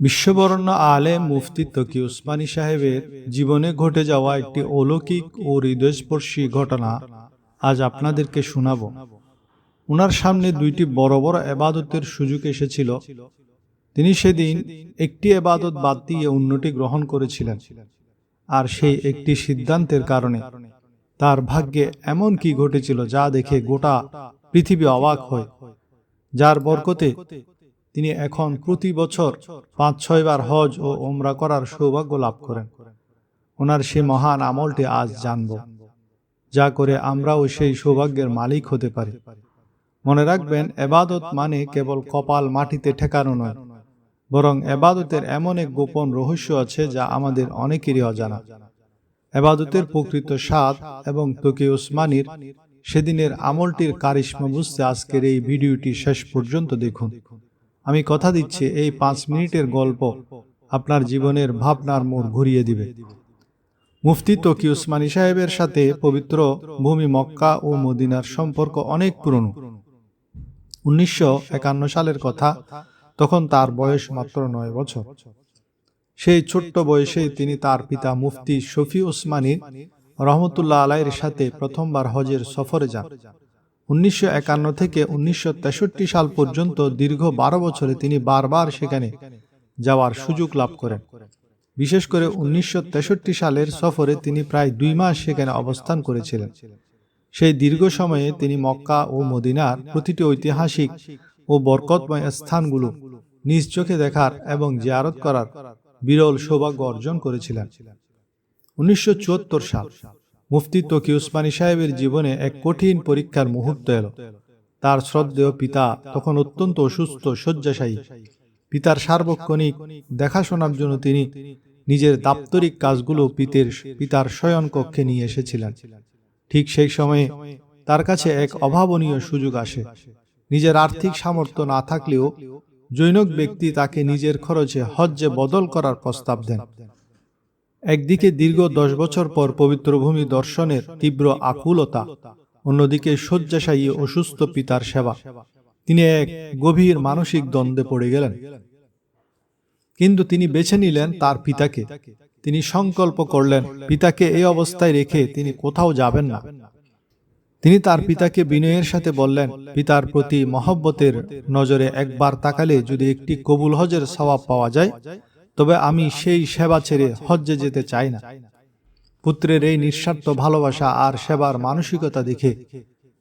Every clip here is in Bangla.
বিশ্ববরেণ্য আলেম মুফতি তকি উসমানী সাহেবের জীবনে ঘটে যাওয়া একটি অলৌকিক ও হৃদয়স্পর্শী ঘটনা আজ আপনাদেরকে শোনাব। ওনার সামনে দুইটি বড় বড় এবাদতের সুযোগ এসেছিল। তিনি সেদিন একটি এবাদত বাদ দিয়ে অন্যটি গ্রহণ করেছিলেন, আর সেই একটি সিদ্ধান্তের কারণে তার ভাগ্যে এমন কি ঘটেছিল যা দেখে গোটা পৃথিবী অবাক হয়, যার বরকতে তিনি এখন প্রতি বছর ৫-৬ বার হজ ও ওমরা করার সৌভাগ্য লাভ করেন। ওনার সে মহান আমলটি আজ জানব, যা করে আমরাও সেই সৌভাগ্যের মালিক হতে পারি। মনে রাখবেন, এবাদত মানে কেবল কপাল মাটিতে ঠেকানো নয়, বরং এবাদতের এমন এক গোপন রহস্য আছে যা আমাদের অনেকেরই অজানা। এবাদতের প্রকৃত স্বাদ এবং তকি উসমানীর সেদিনের আমলটির কারিশমা বুঝতে আজকের এই ভিডিওটি শেষ পর্যন্ত দেখুন। আমি কথা দিচ্ছি, এই ৫ মিনিটের গল্প আপনার জীবনের ভাবনার মোড় ঘুরিয়ে দিবে। মুফতি তকি উসমানী সাহেবের সাথে পবিত্র ভূমি মক্কা ও মদিনার সম্পর্ক অনেক পুরনো। ১৯৫১ সালের কথা। তখন তার বয়স মাত্র ৯ বছর। সেই ছোট্ট বয়সেই তিনি তার পিতা মুফতি শফি উসমানী রহমতুল্লাহ আলাইহির সাথে প্রথমবার হজের সফরে যান। ১৯৫১ থেকে ১৯৬৩ সাল পর্যন্ত দীর্ঘ ১২ বছরে তিনি বারবার সেখানে যাওয়ার সুযোগ লাভ করেন। বিশেষ করে ১৯৬৩ সালের সফরে তিনি প্রায় ২ মাস সেখানে অবস্থান করেছিলেন। সেই দীর্ঘ সময়ে তিনি মক্কা ও মদিনার প্রতিটি ঐতিহাসিক ও বরকতময় স্থানগুলো নিজ চোখে দেখার এবং জিয়ারত করার বিরল সৌভাগ্য অর্জন করেছিলেন। ১৯৭৪ সাল মুফতি তকি উসমানী সাহেবের জীবনে এক কঠিন পরীক্ষার মুহূর্ত এলো। তার শ্রদ্ধেয় পিতা তখন অত্যন্ত অসুস্থ, শয্যাশায়ী। পিতার সার্বক্ষণিক দেখাশোনার জন্য তিনি নিজের দাপ্তরিক কাজগুলো পিতার শয়ন কক্ষে নিয়ে এসেছিলেন। ঠিক সেই সময়ে তার কাছে এক অভাবনীয় সুযোগ আসে। নিজের আর্থিক সামর্থ্য না থাকলেও জৈনক ব্যক্তি তাকে নিজের খরচে হজ্জে বদল করার প্রস্তাব দেন। একদিকে দীর্ঘ ১০ বছর পর পবিত্র ভূমি দর্শনের তীব্র আকুলতা, অন্যদিকে শয্যাশায়ী অসুস্থ পিতার সেবা। তিনি এক গভীর মানসিক দ্বন্দ্বে পড়ে গেলেন। কিন্তু তিনি বেছে নিলেন তার পিতাকে। তিনি সংকল্প করলেন, পিতাকে এই অবস্থায় রেখে তিনি কোথাও যাবেন না। তিনি তার পিতাকে বিনয়ের সাথে বললেন, পিতার প্রতি মহব্বতের নজরে একবার তাকালে যদি একটি কবুল হজের সওয়াব পাওয়া যায়, তবে আমি সেই সেবা ছেড়ে হজ্জে যেতে চাই না। পুত্রের এই নিঃস্বার্থ ভালোবাসা আর সেবার মানসিকতা দেখে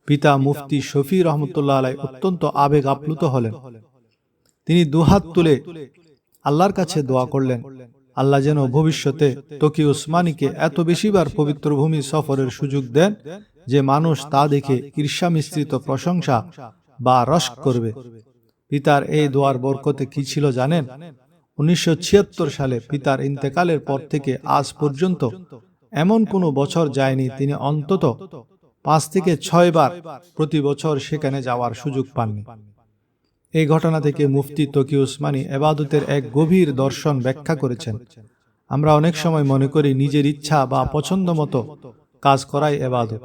পিতা মুফতি শফি রহমতুল্লাহ আলাই অত্যন্ত আবেগ আপ্লুত হলেন। তিনি দুহাত তুলে আল্লাহর কাছে দোয়া করলেন, আল্লাহ যেন ভবিষ্যতে তকি উসমানীকে এত বেশিবার পবিত্র ভূমি সফরের সুযোগ দেন যে মানুষ তা দেখে ঈর্ষা মিশ্রিত প্রশংসা বা রশক করবে। পিতার এই দোয়ার বরকতে কি ছিল জানেন? ১৯৭৬ সালে পিতার ইন্তেকালের পর থেকে আজ পর্যন্ত এমন কোনো বছর যায়নি তিনি অন্তত ৫ থেকে ৬ বার প্রতি বছর সেখানে যাওয়ার সুযোগ পাননি। এই ঘটনা থেকে মুফতি তকি উসমানী এবাদতের এক গভীর দর্শন ব্যাখ্যা করেছেন। আমরা অনেক সময় মনে করি নিজের ইচ্ছা বা পছন্দ মতো কাজ করাই এবাদত,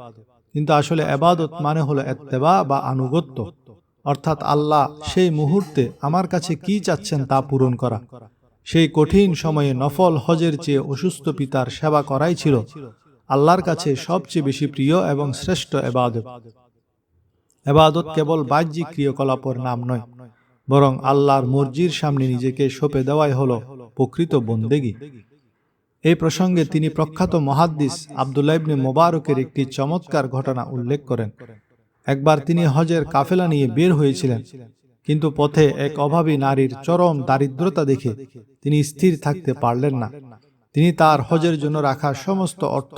কিন্তু আসলে এবাদত মানে হলো ইত্তেবা বা আনুগত্য, অর্থাৎ আল্লাহ সেই মুহূর্তে আমার কাছে কি চাচ্ছেন তা পূরণ করা। সেই কঠিন সময়ে নফল হজের চেয়ে অসুস্থ পিতার সেবা করাই ছিল আল্লাহর কাছে সবচেয়ে বেশি প্রিয় এবং শ্রেষ্ঠ এবাদত। এবাদত কেবল বাহ্যিক ক্রিয়াকলাপের নাম নয়, বরং আল্লাহর মর্জির সামনে নিজেকে সঁপে দেওয়াই হলো প্রকৃত বন্দেগী। এই প্রসঙ্গে তিনি প্রখ্যাত মুহাদ্দিস আব্দুল্লাহ ইবনে মুবারকের একটি চমৎকার ঘটনা উল্লেখ করেন। একবার তিনি হজের কাফেলা নিয়ে বের হয়েছিলেন, কিন্তু পথে এক অভাবী নারীর চরম দারিদ্রতা দেখে তিনি স্থির থাকতে পারলেন না। তিনি তার হজের জন্য রাখা সমস্ত অর্থ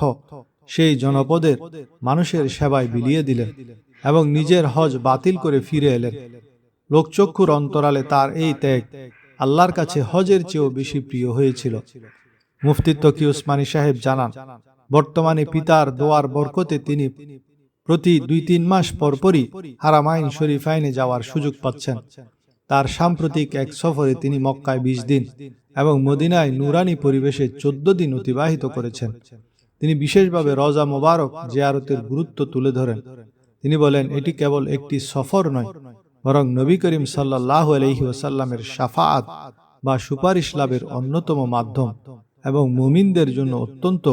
সেই জনপদের মানুষের সেবায় বিলিয়ে দিলেন এবং নিজের হজ বাতিল করে ফিরে এলেন। লোকচক্ষুর অন্তরালে তার এই ত্যাগ আল্লাহর কাছে হজের চেয়েও বেশি প্রিয় হয়েছিল। মুফতি তকি উসমানী সাহেব জানান, বর্তমানে পিতার দোয়ার বরকতে তিনি প্রতি ২-৩ মাস পরপরই হারামাইন শরীফাইনে যাওয়ার সুযোগ পাচ্ছেন। তার সাম্প্রতিক এক সফরে তিনি মক্কায় ২০ দিন এবং মদিনায় নুরানি পরিবেশে ১৪ দিন অতিবাহিত করেছেন। তিনি বিশেষভাবে রওজা মোবারক জিয়ারতের গুরুত্ব তুলে ধরেন। তিনি বলেন, এটি কেবল একটি সফর নয়, বরং নবী করিম সাল্লাল্লাহু আলাইহি ওয়াসাল্লামের শাফাআত বা সুপারিশ লাভের অন্যতম মাধ্যম এবং মুমিনদের জন্য অত্যন্ত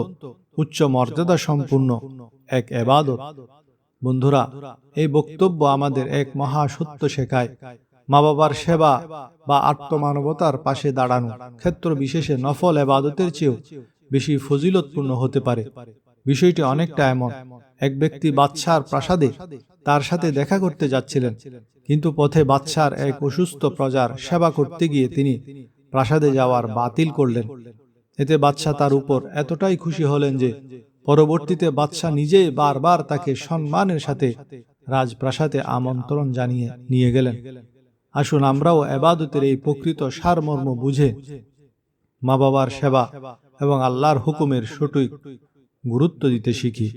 উচ্চ মর্যাদা সম্পূর্ণ এক ইবাদত। বন্ধুরা, এই বক্তব্য আমাদের এক মহা সত্য শেখায়, মা বাবার সেবা বা আত্মমানবতার পাশে দাঁড়ানো ক্ষেত্র বিশেষে নফল ইবাদতের চেয়েও বেশি ফজিলতপূর্ণ হতে পারে। বিষয়টি অনেকটা এমন, এক ব্যক্তি বাদশার প্রাসাদে তার সাথে দেখা করতে যাচ্ছিলেন, কিন্তু পথে বাদশার এক অসুস্থ প্রজার সেবা করতে গিয়ে তিনি প্রাসাদে যাওয়ার বাতিল করলেন। এতে বাদশা তার উপর এতটাই খুশি হলেন যে পরবর্তীতে বাদশা নিজেই বারবার তাকে সম্মানের সাথে রাজপ্রাসাদে আমন্ত্রণ জানিয়ে নিয়ে গেলেন। আসুন আমরাও ইবাদতের এই প্রকৃত সারমর্ম বুঝে মা বাবার সেবা এবং আল্লাহর হুকুমের সঠিক গুরুত্ব দিতে শিখি।